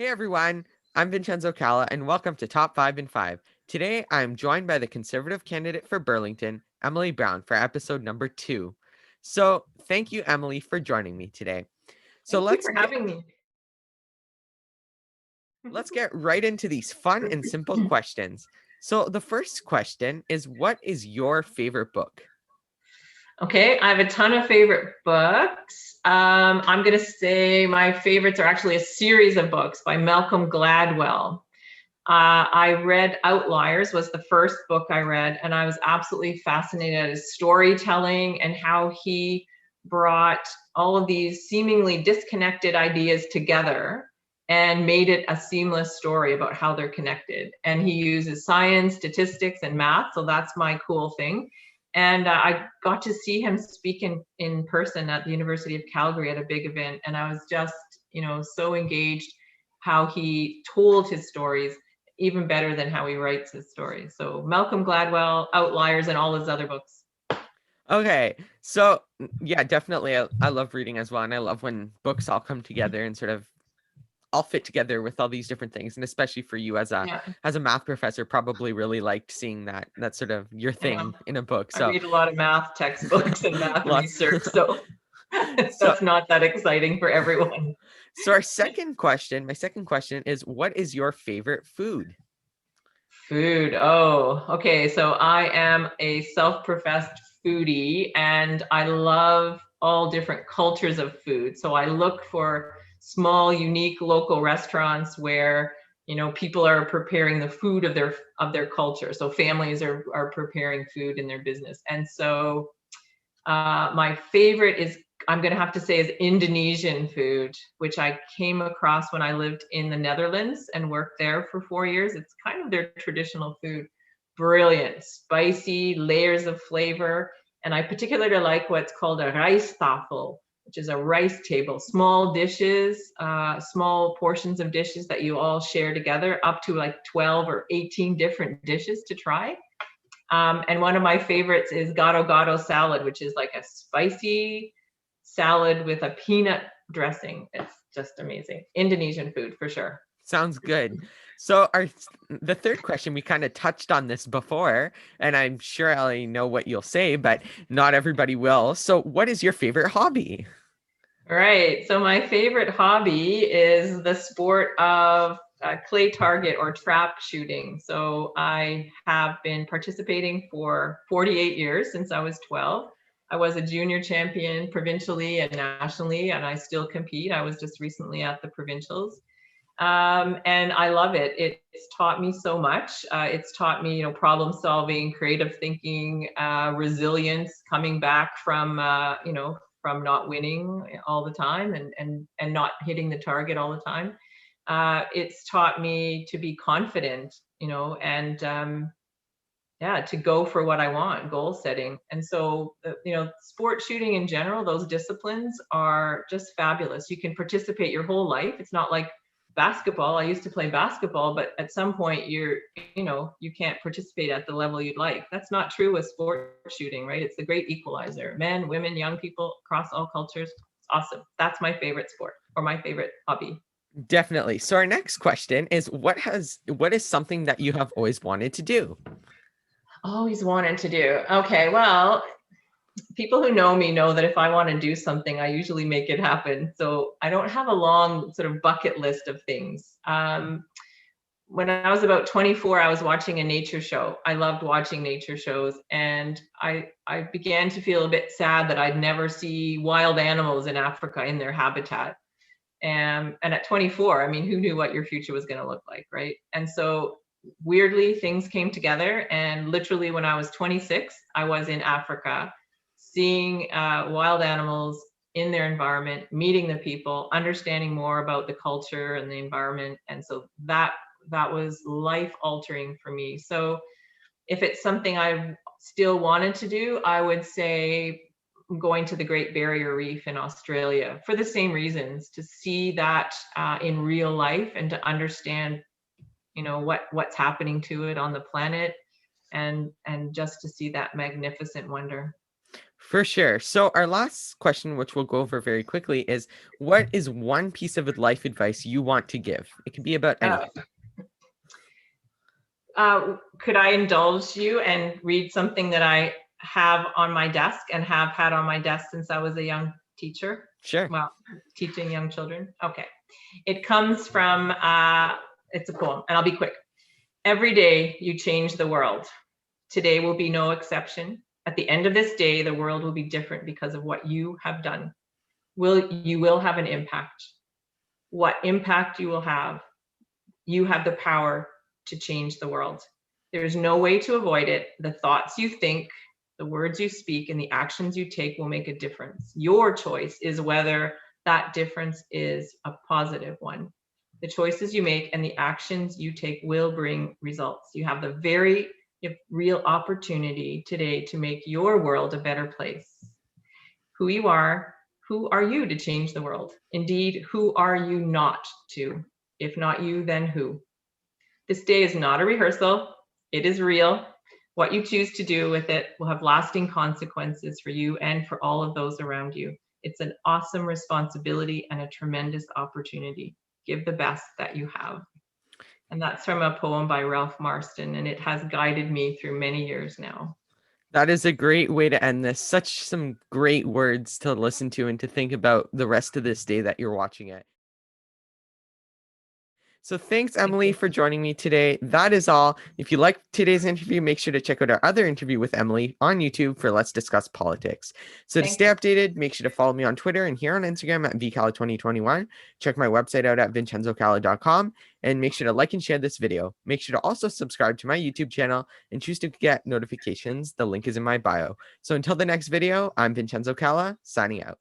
Hey everyone, I'm Vincenzo Calla and welcome to Top 5 in 5. Today I'm joined by the conservative candidate for Burlington, Emily Brown, for episode number 2. So, thank you Emily for joining me today. So Thank you let's for get having me. let's get right into these fun and simple questions. So, the first question is, what is your favorite book? Okay, I have a ton of favorite books. I'm going to say my favorites are actually a series of books by Malcolm Gladwell. I read Outliers was the first book I read, and I was absolutely fascinated at his storytelling and how he brought all of these seemingly disconnected ideas together and made it a seamless story about how they're connected. And he uses science, statistics, and math, so that's my cool thing. And I got to see him speak in person at the University of Calgary at a big event, and I was just, so engaged how he told his stories even better than how he writes his stories. So Malcolm Gladwell, Outliers, and all his other books. Okay, so yeah, definitely I love reading as well, and I love when books all come together and sort of all fit together with all these different things, and especially for you Yeah, as a math professor, probably really liked seeing that sort of your yeah. thing in a book. I So read a lot of math textbooks and math lots. research, so so that's not that exciting for everyone. so my second question is, what is your favorite food? Food. Oh, okay. So I am a self-professed foodie and I love all different cultures of food. So I look for small, unique local restaurants where, people are preparing the food of their culture. So families are preparing food in their business. And so my favorite is, I'm going to have to say, is Indonesian food, which I came across when I lived in the Netherlands and worked there for 4 years. It's kind of their traditional food. Brilliant, spicy, layers of flavor. And I particularly like what's called a rice tafel, which is a rice table, small dishes, small portions of dishes that you all share together, up to like 12 or 18 different dishes to try. And one of my favorites is gado gado salad, which is like a spicy salad with a peanut dressing. It's just amazing. Indonesian food for sure. Sounds good. So the third question, we kind of touched on this before, and I'm sure I know what you'll say, but not everybody will. So what is your favorite hobby? Right. So my favorite hobby is the sport of clay target or trap shooting. So I have been participating for 48 years since I was 12. I was a junior champion provincially and nationally, and I still compete. I was just recently at the provincials. And I love it. It's taught me so much. It's taught me, problem solving, creative thinking, resilience, coming back from, from not winning all the time and not hitting the target all the time. It's taught me to be confident, and yeah, to go for what I want, goal setting. And so, sport shooting in general, those disciplines are just fabulous. You can participate your whole life. It's not like basketball. I used to play basketball, but at some point you can't participate at the level you'd like. That's not true with sport shooting, right? It's the great equalizer. Men, women, young people across all cultures. It's awesome. That's my favorite sport or my favorite hobby. Definitely. So our next question is, what is something that you have always wanted to do? Always wanted to do. Okay, well, people who know me know that if I want to do something, I usually make it happen. So I don't have a long sort of bucket list of things. When I was about 24, I was watching a nature show. I loved watching nature shows, and I began to feel a bit sad that I'd never see wild animals in Africa in their habitat. And at 24, I mean, who knew what your future was going to look like, right? And so weirdly, things came together. And literally, when I was 26, I was in Africa, seeing wild animals in their environment, meeting the people, understanding more about the culture and the environment. And so that was life altering for me. So if it's something I still wanted to do, I would say going to the Great Barrier Reef in Australia for the same reasons, to see that in real life and to understand, what's happening to it on the planet, and just to see that magnificent wonder. For sure. So our last question, which we'll go over very quickly, is what is one piece of life advice you want to give? It can be about Uh, anything. could I indulge you and read something that I have on my desk and have had on my desk since I was a young teacher? Sure. Well, teaching young children. Okay. It comes from, it's a poem, and I'll be quick. Every day you change the world. Today will be no exception. At the end of this day, the world will be different because of what you have done. You will have an impact. What impact you will have, you have the power to change the world. There's no way to avoid it. The thoughts you think, the words you speak, and the actions you take will make a difference. Your choice is whether that difference is a positive one. The choices you make and the actions you take will bring results. You have the very real opportunity today to make your world a better place. Who you are, who are you to change the world? Indeed, who are you not to? If not you, then who? This day is not a rehearsal. It is real. What you choose to do with it will have lasting consequences for you and for all of those around you. It's an awesome responsibility and a tremendous opportunity. Give the best that you have. And that's from a poem by Ralph Marston, and it has guided me through many years now. That is a great way to end this. Such some great words to listen to and to think about the rest of this day that you're watching it. So thanks, Thank Emily, you. for joining me today. That is all. If you liked today's interview, make sure to check out our other interview with Emily on YouTube for Let's Discuss Politics. So to Thank stay you. updated, make sure to follow me on Twitter and here on Instagram at VCalla2021. Check my website out at vincenzocalla.com and make sure to like and share this video. Make sure to also subscribe to my YouTube channel and choose to get notifications. The link is in my bio. So until the next video, I'm Vincenzo Calla, signing out.